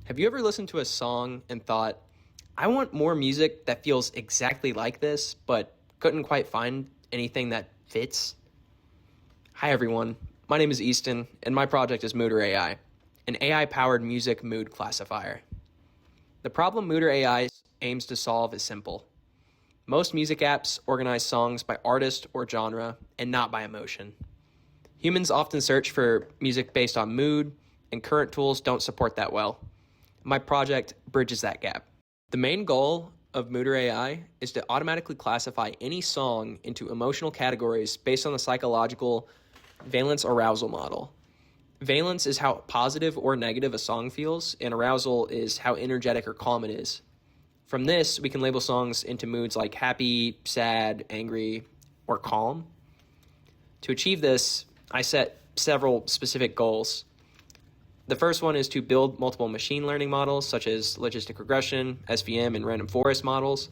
Have you ever listened to a song and thought, I want more music that feels exactly like this, but couldn't quite find anything that fits? Hi everyone, my name is Easton, and my project is Moodr AI, an AI-powered music mood classifier. The problem Moodr AI aims to solve is simple. Most music apps organize songs by artist or genre, and not by emotion. Humans often search for music based on mood, and current tools don't support that well. My project bridges that gap. The main goal of Moodr AI is to automatically classify any song into emotional categories based on the psychological valence arousal model. Valence is how positive or negative a song feels, and arousal is how energetic or calm it is. From this, we can label songs into moods like happy, sad, angry, or calm. To achieve this, I set several specific goals. The first one is to build multiple machine learning models such as logistic regression, SVM, and random forest models,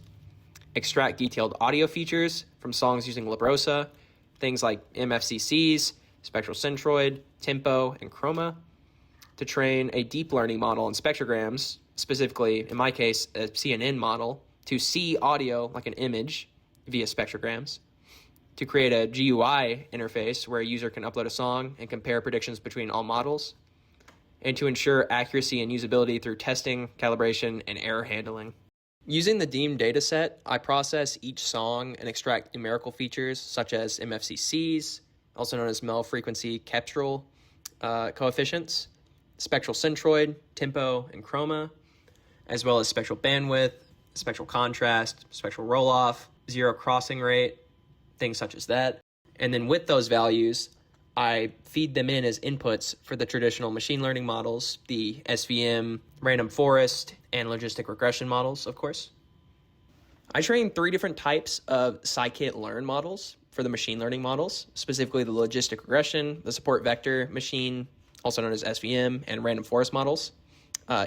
extract detailed audio features from songs using Librosa, things like MFCCs, spectral centroid, tempo, and chroma, to train a deep learning model on spectrograms, specifically, in my case, a CNN model, to see audio like an image via spectrograms, to create a GUI interface where a user can upload a song and compare predictions between all models, and to ensure accuracy and usability through testing, calibration, and error handling. Using the deemed dataset, I process each song and extract numerical features such as MFCCs, also known as Mel frequency Capstone coefficients, spectral centroid, tempo, and chroma, as well as spectral bandwidth, spectral contrast, spectral roll-off, zero crossing rate, things such as that. And then with those values, I feed them in as inputs for the traditional machine learning models, the SVM, random forest, and logistic regression models, of course. I train 3 different types of scikit-learn models for the machine learning models, specifically the logistic regression, the support vector machine, also known as SVM, and random forest models.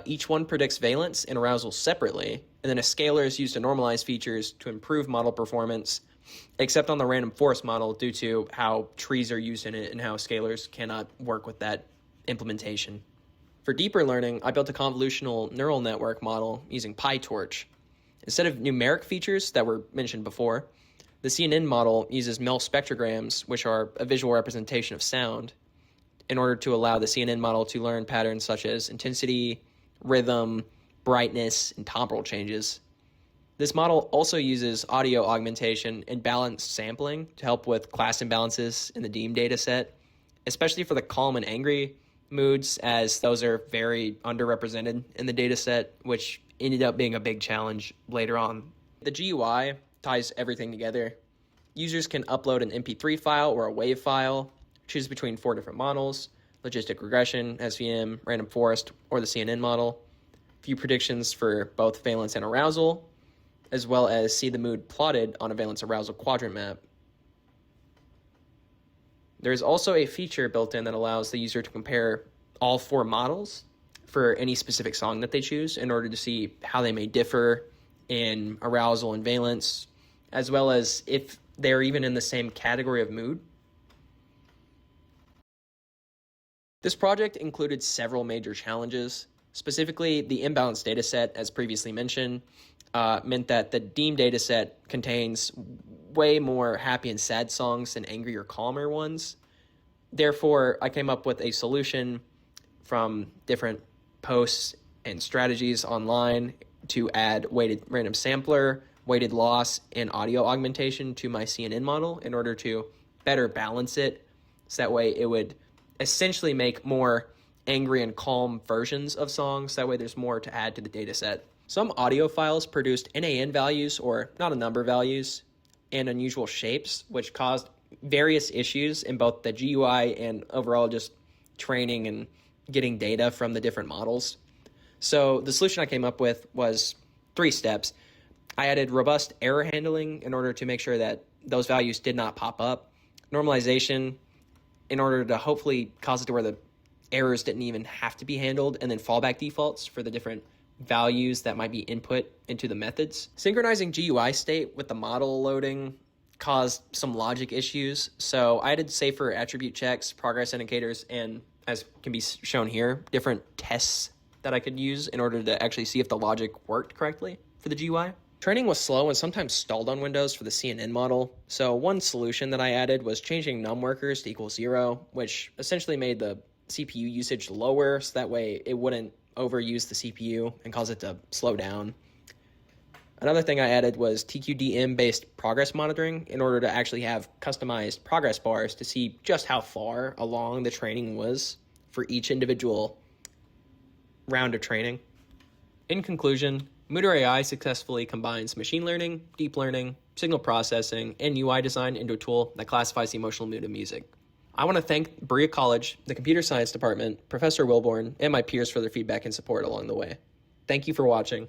Each one predicts valence and arousal separately, and then a scaler is used to normalize features to improve model performance, except on the random forest model due to how trees are used in it and how scalars cannot work with that implementation. For deeper learning, I built a convolutional neural network model using PyTorch. Instead of numeric features that were mentioned before, the CNN model uses MEL spectrograms, which are a visual representation of sound, in order to allow the CNN model to learn patterns such as intensity, rhythm, brightness, and temporal changes. This model also uses audio augmentation and balanced sampling to help with class imbalances in the deemed dataset, especially for the calm and angry moods, as those are very underrepresented in the dataset, which ended up being a big challenge later on. The GUI ties everything together. Users can upload an MP3 file or a WAV file, choose between 4 different models: logistic regression, SVM, random forest, or the CNN model, view predictions for both valence and arousal, as well as see the mood plotted on a valence arousal quadrant map. There's also a feature built in that allows the user to compare all 4 models for any specific song that they choose in order to see how they may differ in arousal and valence, as well as if they're even in the same category of mood. This project included several major challenges. Specifically, the imbalanced dataset, as previously mentioned, meant that the deemed dataset contains way more happy and sad songs than angry or calmer ones. Therefore, I came up with a solution from different posts and strategies online to add weighted random sampler, weighted loss, and audio augmentation to my CNN model in order to better balance it, so that way it would essentially make more angry and calm versions of songs. That way there's more to add to the data set. Some audio files produced NAN values, or not a number values, and unusual shapes, which caused various issues in both the GUI and overall just training and getting data from the different models. So the solution I came up with was 3 steps. I added robust error handling in order to make sure that those values did not pop up, normalization in order to hopefully cause it to where the errors didn't even have to be handled, and then fallback defaults for the different values that might be input into the methods. Synchronizing GUI state with the model loading caused some logic issues, so I added safer attribute checks, progress indicators, and, as can be shown here, different tests that I could use in order to actually see if the logic worked correctly for the GUI. Training was slow and sometimes stalled on Windows for the CNN model, so one solution that I added was changing num workers to equal 0, which essentially made the CPU usage lower, so that way it wouldn't overuse the CPU and cause it to slow down. Another thing I added was TQDM-based progress monitoring in order to actually have customized progress bars to see just how far along the training was for each individual round of training. In conclusion, Moodr AI successfully combines machine learning, deep learning, signal processing, and UI design into a tool that classifies the emotional mood of music. I want to thank Berea College, the computer science department, Professor Wilborne, and my peers for their feedback and support along the way. Thank you for watching.